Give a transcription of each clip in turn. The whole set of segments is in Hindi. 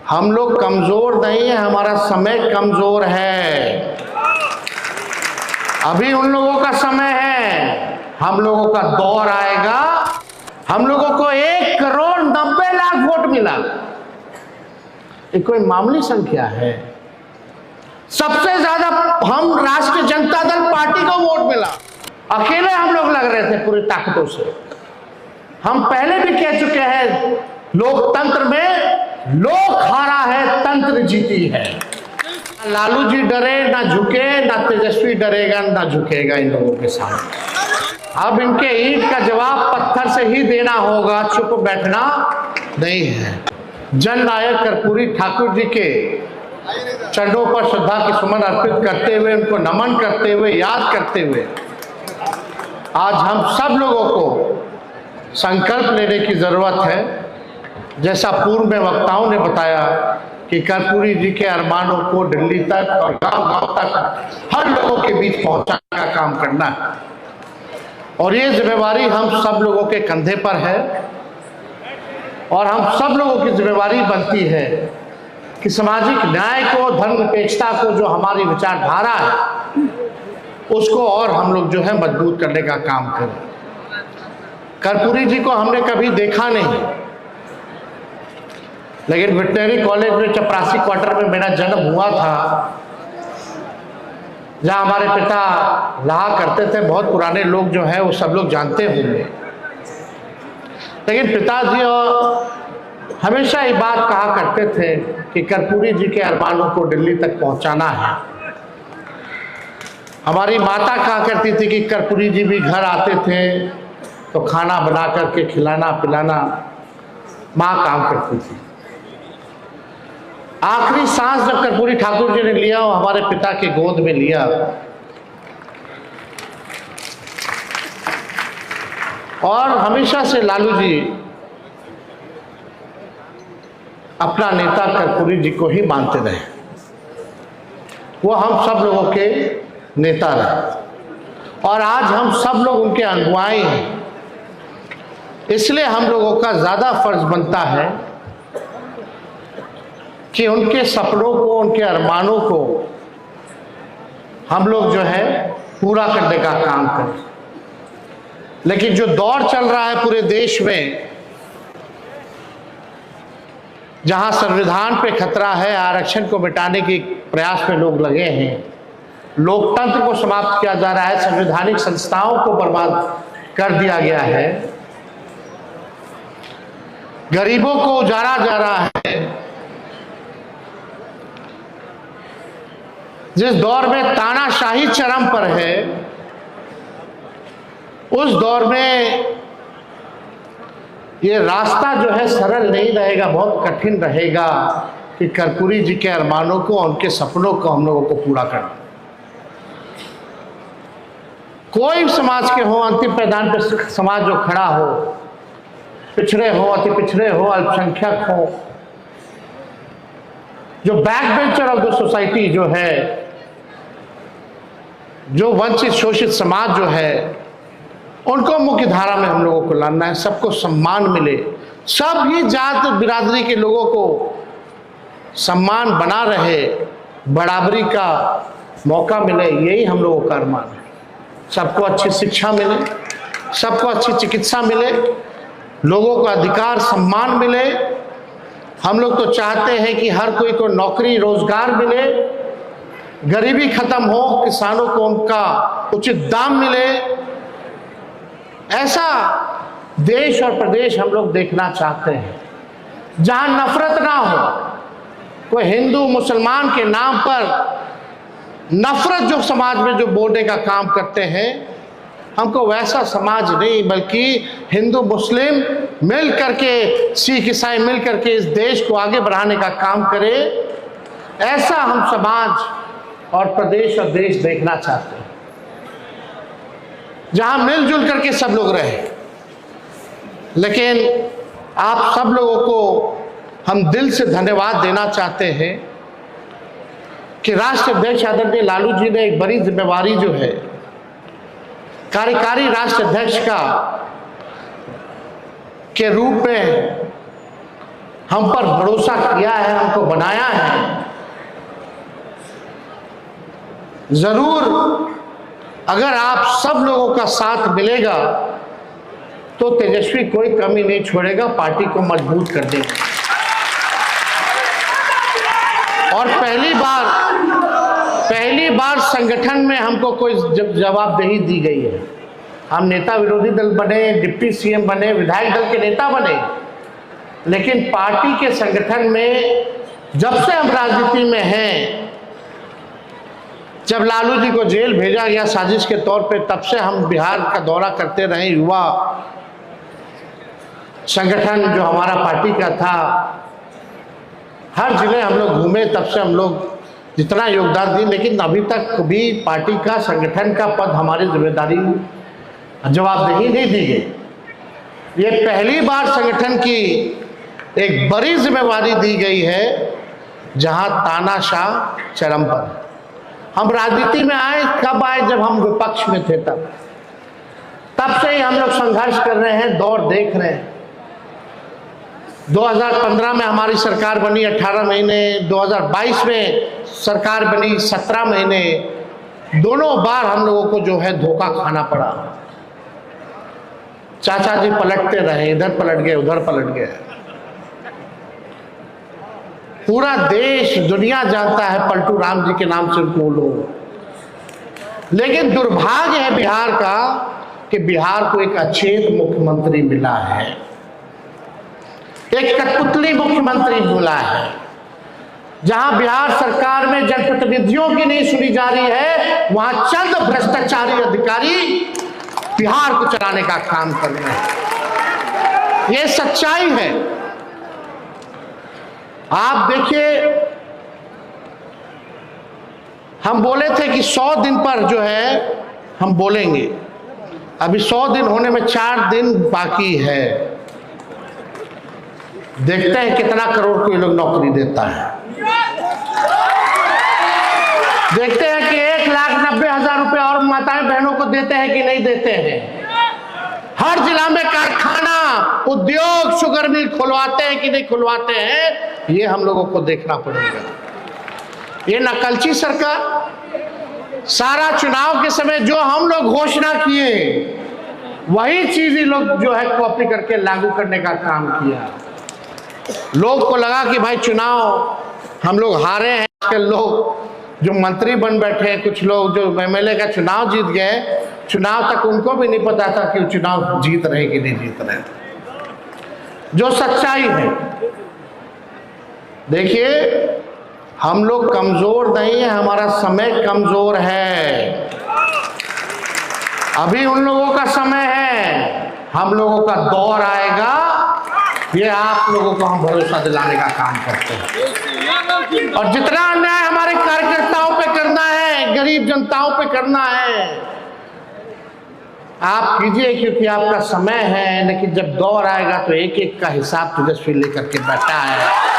हम लोग कमजोर नहीं है, हमारा समय कमजोर है। अभी उन लोगों का समय है, हम लोगों का दौर आएगा। हम लोगों को 1,90,00,000 वोट मिला, ये कोई मामूली संख्या है। सबसे ज्यादा हम राष्ट्रीय जनता दल पार्टी को वोट मिला, अकेले हम लोग लग रहे थे पूरी ताकतों से। हम पहले भी कह चुके हैं, लोकतंत्र में लोक हारा है, तंत्र जीती है। लालू जी डरे ना झुके, ना तेजस्वी डरेगा ना झुकेगा इन लोगों के सामने। अब इनके ईंट का जवाब पत्थर से ही देना होगा, चुप बैठना नहीं है। जननायक कर्पूरी ठाकुर जी के चरणों पर श्रद्धा की सुमन अर्पित करते हुए, उनको नमन करते हुए, याद करते हुए आज हम सब लोगों को संकल्प लेने की जरूरत है। जैसा पूर्व में वक्ताओं ने बताया कि कर्पूरी जी के अरमानों को दिल्ली तक और गांव-गांव तक हर लोगों के बीच पहुंचाने का काम करना है, और ये जिम्मेवारी हम सब लोगों के कंधे पर है। और हम सब लोगों की जिम्मेवारी बनती है कि सामाजिक न्याय को, धर्मनिरपेक्षता को, जो हमारी विचारधारा है, उसको और हम लोग जो है मजबूत करने का काम करें। कर्पूरी जी को हमने कभी देखा नहीं, लेकिन वेटनरी कॉलेज में चपरासी क्वार्टर में मेरा जन्म हुआ था, जहाँ हमारे पिता रहा करते थे। बहुत पुराने लोग जो हैं वो सब लोग जानते होंगे। लेकिन पिताजी और हमेशा ये बात कहा करते थे कि कर्पूरी जी के अरमानों को दिल्ली तक पहुंचाना है। हमारी माता कहा करती थी कि कर्पूरी जी भी घर आते थे तो खाना बना करके खिलाना पिलाना माँ काम करती थी। आखिरी सांस जब कर्पूरी ठाकुर जी ने लिया, वो हमारे पिता के गोद में लिया, और हमेशा से लालू जी अपना नेता कर्पूरी जी को ही मानते रहे। वो हम सब लोगों के नेता रहे, और आज हम सब लोग उनके अनुयायी हैं। इसलिए हम लोगों का ज्यादा फर्ज बनता है कि उनके सपनों को, उनके अरमानों को हम लोग जो है पूरा करने का काम करें। लेकिन जो दौर चल रहा है पूरे देश में, जहां संविधान पे खतरा है, आरक्षण को मिटाने के प्रयास में लोग लगे हैं, लोकतंत्र को समाप्त किया जा रहा है, संवैधानिक संस्थाओं को बर्बाद कर दिया गया है, गरीबों को उजाड़ा जा रहा है, जिस दौर में तानाशाही चरम पर है, उस दौर में ये रास्ता जो है सरल नहीं रहेगा, बहुत कठिन रहेगा कि कर्पूरी जी के अरमानों को, उनके सपनों को हम लोगों को पूरा करना। कोई समाज के हो, अंतिम पैदान पर समाज जो खड़ा हो, पिछड़े हो, अति पिछड़े हो, अल्पसंख्यक हो, जो backbencher of the society जो है, जो वंचित शोषित समाज जो है, उनको मुख्य धारा में हम लोगों को लाना है। सबको सम्मान मिले, सब ही जात बिरादरी के लोगों को सम्मान बना रहे, बराबरी का मौका मिले, यही हम लोगों का अरमान है। सबको अच्छी शिक्षा मिले, सबको अच्छी चिकित्सा मिले, लोगों का अधिकार सम्मान मिले। हम लोग तो चाहते हैं कि हर कोई को नौकरी रोजगार मिले, गरीबी खत्म हो, किसानों को उनका उचित दाम मिले। ऐसा देश और प्रदेश हम लोग देखना चाहते हैं, जहां नफरत ना हो। कोई हिंदू मुसलमान के नाम पर नफरत जो समाज में जो बोलने का काम करते हैं, हमको वैसा समाज नहीं, बल्कि हिंदू मुस्लिम मिल करके, सिख ईसाई मिल करके इस देश को आगे बढ़ाने का काम करे। ऐसा हम समाज और प्रदेश और देश देखना चाहते हैं, जहां मिलजुल करके सब लोग रहे। लेकिन आप सब लोगों को हम दिल से धन्यवाद देना चाहते हैं कि राष्ट्र अध्यक्ष आदरणीय लालू जी ने एक बड़ी जिम्मेवारी जो है, कार्यकारी राष्ट्र अध्यक्ष का के रूप में हम पर भरोसा किया है, हमको बनाया है। जरूर अगर आप सब लोगों का साथ मिलेगा तो तेजस्वी कोई कमी नहीं छोड़ेगा, पार्टी को मजबूत कर देगा। और पहली बार संगठन में हमको कोई जवाबदेही दी गई है। हम नेता विरोधी दल बने, डिप्टी सीएम बने, विधायक दल के नेता बने, लेकिन पार्टी के संगठन में जब से हम राजनीति में हैं, जब लालू जी को जेल भेजा गया साजिश के तौर पे, तब से हम बिहार का दौरा करते रहे। युवा संगठन जो हमारा पार्टी का था, हर जिले हम लोग घूमे, तब से हम लोग जितना योगदान दिए, लेकिन अभी तक भी पार्टी का संगठन का पद हमारी जिम्मेदारी जवाबदेही नहीं दी गई। ये पहली बार संगठन की एक बड़ी जिम्मेवारी दी गई है जहां तानाशाह चरम पर। हम राजनीति में आए, कब आए? जब हम विपक्ष में थे, तब से ही हम लोग संघर्ष कर रहे हैं, दौर देख रहे हैं। 2015 में हमारी सरकार बनी 18 महीने, 2022 में सरकार बनी 17 महीने। दोनों बार हम लोगों को जो है धोखा खाना पड़ा। चाचा जी पलटते रहे, इधर पलट गए, उधर पलट गए। पूरा देश दुनिया जानता है पलटू राम जी के नाम से उनको लोग। लेकिन दुर्भाग्य है बिहार का कि बिहार को एक अचेत मुख्यमंत्री मिला है, एक कठपुतली मुख्यमंत्री मिला है। जहां बिहार सरकार में जनप्रतिनिधियों की नहीं सुनी जा रही है, वहां चंद भ्रष्टाचारी अधिकारी बिहार को चलाने का काम कर रहे हैं। ये सच्चाई है। आप देखिए, हम बोले थे कि 100 दिन पर जो है हम बोलेंगे। अभी 100 दिन होने में 4 दिन बाकी है। देखते हैं कितना करोड़ को ये लोग नौकरी देता है। देखते हैं कि 1,90,000 रुपए और माताएं बहनों को देते हैं कि नहीं देते हैं। हर जिला में कारखाना, उद्योग, शुगर मिल खुलवाते हैं कि नहीं खुलवाते हैं, ये हम लोगों को देखना पड़ेगा। ये नकलची सरकार सारा चुनाव के समय जो हम लोग घोषणा किए वही चीज लोग जो है कॉपी करके लागू करने का काम किया। लोग को लगा कि भाई चुनाव हम लोग हारे हैं। आजकल लोग जो मंत्री बन बैठे हैं, कुछ लोग जो एमएलए का चुनाव जीत गए, चुनाव तक उनको भी नहीं पता था कि चुनाव जीत रहे कि नहीं जीत रहे। जो सच्चाई है, देखिए हम लोग कमजोर नहीं है, हमारा समय कमजोर है। अभी उन लोगों का समय है, हम लोगों का दौर आएगा। ये आप लोगों को हम भरोसा दिलाने का काम करते हैं। और जितना अन्याय हमारे कार्यकर्ताओं पे करना है, गरीब जनताओं पे करना है, आप कीजिए, क्योंकि आपका समय है। लेकिन जब दौर आएगा तो एक एक का हिसाब तेजस्वी लेकर के बैठा है।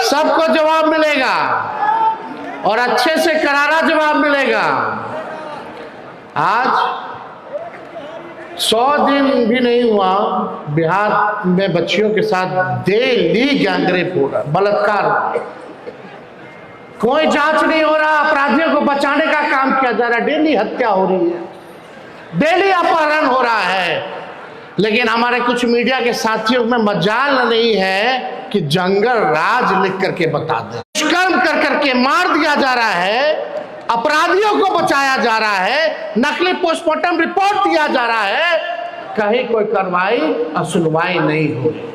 सबको जवाब मिलेगा और अच्छे से करारा जवाब मिलेगा। आज 100 दिन भी नहीं हुआ, बिहार में बच्चियों के साथ डेली गैंगरेप हो रहा, बलात्कार हो रहा। कोई जांच नहीं हो रहा, अपराधियों को बचाने का काम किया जा रहा है। डेली हत्या हो रही है, डेली अपहरण हो रहा है। लेकिन हमारे कुछ मीडिया के साथियों में मजाल नहीं है कि जंगल राज लिख करके बता दे। दुष्कर्म कर करके मार दिया जा रहा है, अपराधियों को बचाया जा रहा है, नकली पोस्टमार्टम रिपोर्ट दिया जा रहा है, कहीं कोई कार्रवाई और सुनवाई नहीं हो रही।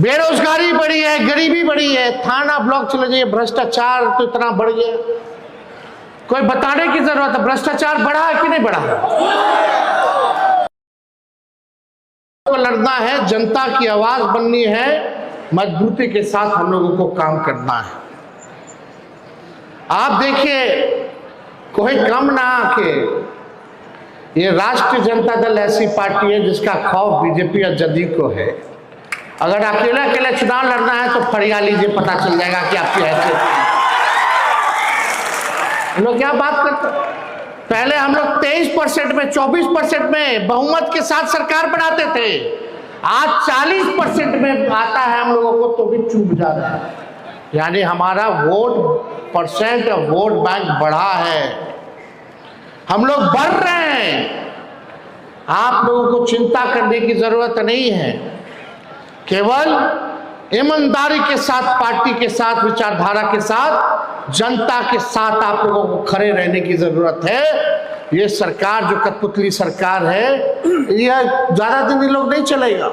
बेरोजगारी बढ़ी है, गरीबी बढ़ी है, थाना ब्लॉक चले जाइए, भ्रष्टाचार तो इतना बढ़ गया, कोई बताने की जरूरत है। भ्रष्टाचार बढ़ा है कि नहीं बढ़ा है? तो लड़ना है, जनता की आवाज बननी है, मजबूती के साथ हम लोगों को काम करना है। आप देखिए, कोई कम ना आके, ये राष्ट्रीय जनता दल ऐसी पार्टी है जिसका खौफ बीजेपी और जदयू को है। अगर अकेले अकेले चुनाव लड़ना है तो फरिया लीजिए, पता चल जाएगा कि आपकी हैसियत। लोग क्या बात करते हैं? पहले हम लोग 23% में 24% में बहुमत के साथ सरकार बनाते थे, आज 40% में आता है हम लोगों को तो भी चूक जा रहा है। यानी हमारा वोट परसेंट और वोट बैंक बढ़ा है, हम लोग बढ़ रहे हैं। आप लोगों को चिंता करने की जरूरत नहीं है, केवल ईमानदारी के साथ, पार्टी के साथ, विचारधारा के साथ, जनता के साथ आप लोगों को खड़े रहने की जरूरत है। ये सरकार जो कठपुतली सरकार है, यह ज्यादा दिन ये लोग नहीं चलेगा।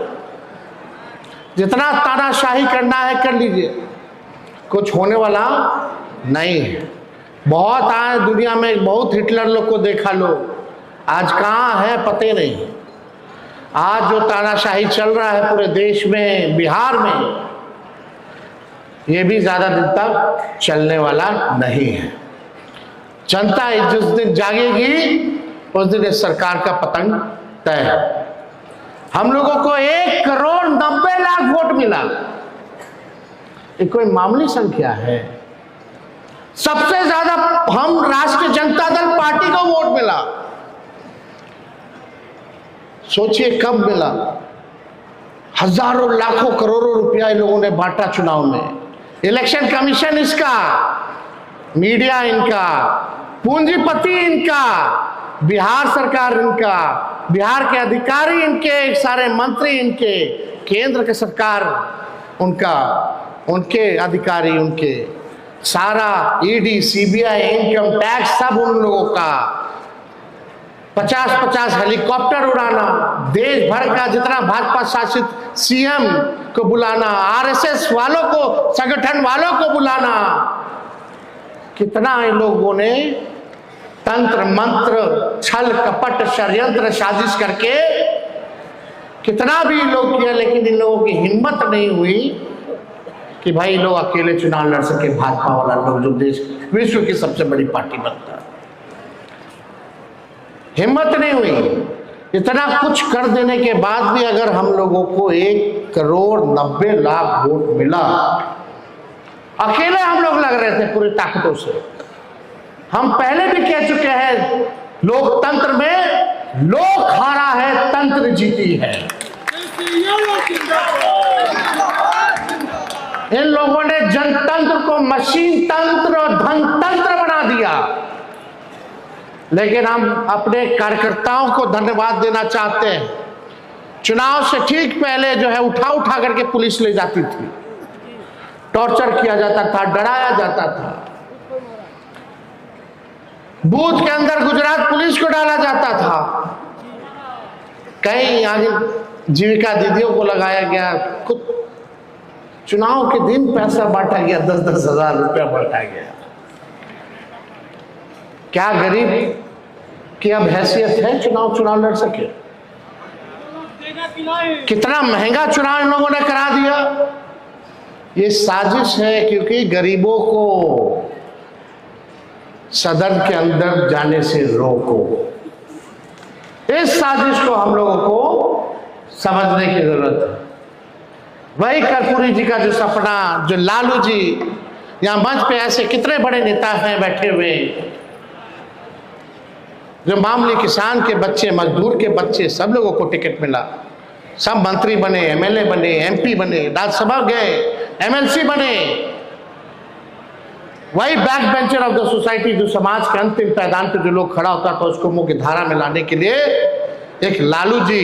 जितना तानाशाही करना है कर लीजिए, कुछ होने वाला नहीं है। बहुत आए दुनिया में, बहुत हिटलर लोग को देखा लो, आज कहाँ है पते नहीं। आज जो तानाशाही चल रहा है पूरे देश में, बिहार में, ये भी ज्यादा दिन तक चलने वाला नहीं है। जनता जिस दिन जागेगी उस दिन इस सरकार का पतन तय है। हम लोगों को 1,90,00,000 वोट मिला, ये कोई मामूली संख्या है। सबसे ज्यादा हम राष्ट्रीय जनता दल पार्टी को वोट मिला। सोचिए कब मिला, हजारों लाखों करोड़ों रुपया इन लोगों ने बांटा चुनाव में। इलेक्शन कमीशन इसका, मीडिया इनका, पूंजीपति इनका, बिहार सरकार इनका, बिहार के अधिकारी इनके, सारे मंत्री इनके, केंद्र की सरकार उनका, उनके अधिकारी उनके, सारा ईडी, सीबीआई, इनकम टैक्स सब उन लोगों का। 50-50 हेलीकॉप्टर उड़ाना, देश भर का जितना भाजपा शासित सीएम को बुलाना, आरएसएस वालों को, संगठन वालों को बुलाना। कितना इन लोगों ने तंत्र मंत्र, छल कपट, षड्यंत्र, साजिश करके कितना भी लोग किया, लेकिन इन लोगों की हिम्मत नहीं हुई कि भाई लोग अकेले चुनाव लड़ सके। भाजपा वाला लोग जो देश विश्व की सबसे बड़ी पार्टी बनता है, हिम्मत नहीं हुई। इतना कुछ कर देने के बाद भी अगर हम लोगों को 1,90,00,000 वोट मिला, अकेले हम लोग लग रहे थे पूरी ताकतों से। हम पहले भी कह चुके हैं, लोकतंत्र में लोक हारा है, तंत्र जीती है। इन लोगों ने जनतंत्र को मशीन तंत्र और धनतंत्र बना दिया। लेकिन हम अपने कार्यकर्ताओं को धन्यवाद देना चाहते हैं। चुनाव से ठीक पहले जो है उठा करके पुलिस ले जाती थी, टॉर्चर किया जाता था, डराया जाता था। बूथ के अंदर गुजरात पुलिस को डाला जाता था, कई आगे जीविका दीदियों को लगाया गया, खुद चुनाव के दिन पैसा बांटा गया, 10-10 हजार रुपया बांटा गया। क्या गरीब की अब हैसियत है चुनाव लड़ सके? कितना महंगा चुनाव इन लोगों ने करा दिया। ये साजिश है, क्योंकि गरीबों को सदन के अंदर जाने से रोको। इस साजिश को हम लोगों को समझने की जरूरत है। वही कर्पूरी जी का जो सपना, जो लालू जी, यहाँ मंच पे ऐसे कितने बड़े नेता हैं बैठे हुए, जो मामूली किसान के बच्चे, मजदूर के बच्चे, सब लोगों को टिकट मिला, सब मंत्री बने, एमएलए बने, एमपी बने, राज्यसभा गए, एमएलसी बने। वही backbencher of the society, जो समाज के अंतिम पैदान पे जो लोग खड़ा होता था, उसको मुख्य धारा में लाने के लिए एक लालू जी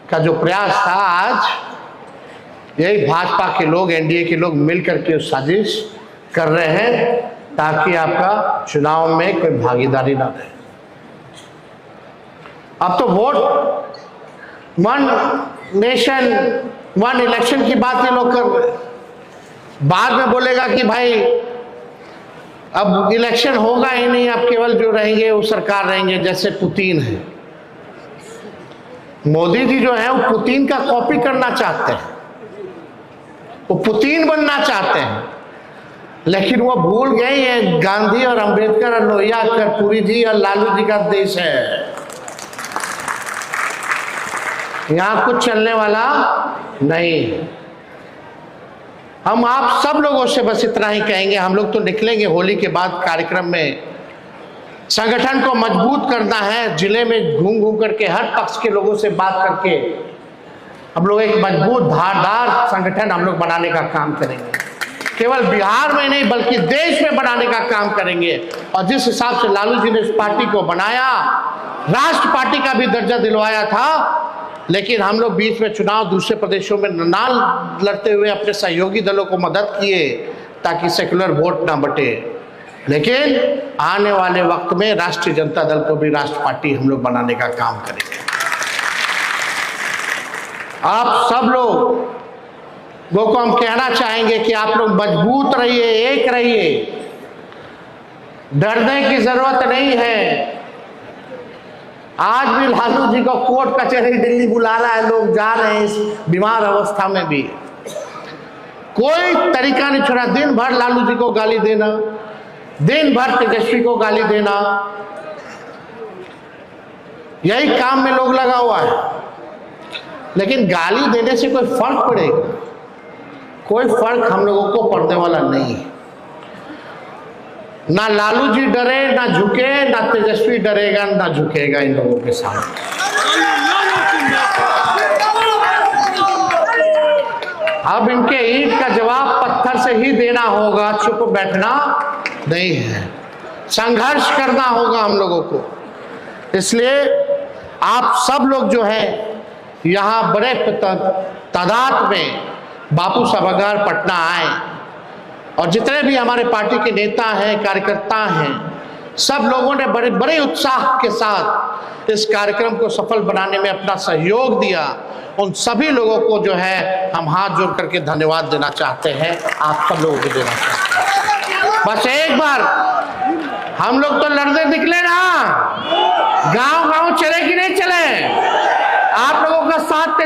का जो प्रयास था, आज यही भाजपा के लोग, एनडीए के लोग मिलकर के साजिश कर रहे हैं ताकि आपका चुनाव में कोई भागीदारी ना रहे। अब तो vote, one nation one election की बात ये लोग कर रहे हैं। बाद में बोलेगा कि भाई अब इलेक्शन होगा ही नहीं, अब केवल जो रहेंगे वो सरकार रहेंगे, जैसे पुतिन है। मोदी जी जो है वो पुतिन का कॉपी करना चाहते हैं, वो पुतिन बनना चाहते हैं, लेकिन वो भूल गए ये गांधी और अंबेडकर और लोहिया, कर्पूरी जी और लालू जी का देश है। यहां कुछ चलने वाला नहीं। हम आप सब लोगों से बस इतना ही कहेंगे, हम लोग तो निकलेंगे होली के बाद कार्यक्रम में, संगठन को मजबूत करना है। जिले में घूम घूम करके हर पक्ष के लोगों से बात करके हम लोग एक मजबूत धारदार संगठन हम लोग बनाने का काम करेंगे। केवल बिहार में नहीं बल्कि देश में बनाने का काम करेंगे। और जिस हिसाब से लालू जी ने इस पार्टी को बनाया, राष्ट्र पार्टी का भी दर्जा दिलवाया था, लेकिन हम लोग बीच में चुनाव दूसरे प्रदेशों में ना लड़ते हुए अपने सहयोगी दलों को मदद किए ताकि सेकुलर वोट ना बटे। लेकिन आने वाले वक्त में राष्ट्रीय जनता दल को भी राष्ट्र पार्टी हम लोग बनाने का काम करेंगे। आप सब लोगों को हम कहना चाहेंगे कि आप लोग मजबूत रहिए, एक रहिए, डरने की जरूरत नहीं है। आज भी लालू जी को कोर्ट कचहरी दिल्ली बुला रहा है, लोग जा रहे हैं इस बीमार अवस्था में भी। कोई तरीका नहीं छोड़ा, दिन भर लालू जी को गाली देना, दिन भर तेजस्वी को गाली देना, यही काम में लोग लगा हुआ है। लेकिन गाली देने से कोई फर्क पड़ेगा? कोई फर्क हम लोगों को पड़ने वाला नहीं है। ना लालू जी डरे, ना झुके, ना तेजस्वी डरेगा, ना झुकेगा इन लोगों के सामने। अब इनके ईंट का जवाब पत्थर से ही देना होगा, चुप बैठना नहीं है, संघर्ष करना होगा हम लोगों को। इसलिए आप सब लोग जो है यहाँ बड़े तादाद में बापू सभागार पटना आए, और जितने भी हमारे पार्टी के नेता हैं, कार्यकर्ता हैं, सब लोगों ने बड़े बड़े उत्साह के साथ इस कार्यक्रम को सफल बनाने में अपना सहयोग दिया। उन सभी लोगों को जो है हम हाथ जोड़ करके धन्यवाद देना चाहते हैं, आप सब लोगों को देना चाहते हैं। बस एक बार हम लोग तो लड़ने निकले ना, गांव गांव चले कि नहीं चले? आप लोगों का साथ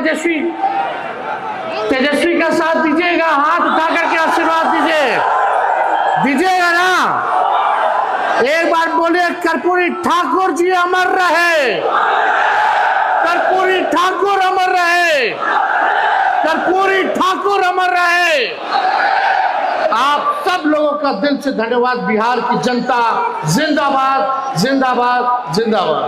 तेजस्वी का साथ दीजिएगा, हाथ उठा करके आशीर्वाद दीजिएगा ना। एक बार बोलिए, कर्पूरी ठाकुर जी अमर रहे, कर्पूरी ठाकुर अमर रहे, कर्पूरी ठाकुर अमर रहे। आप सब लोगों का दिल से धन्यवाद। बिहार की जनता जिंदाबाद, जिंदाबाद, जिंदाबाद।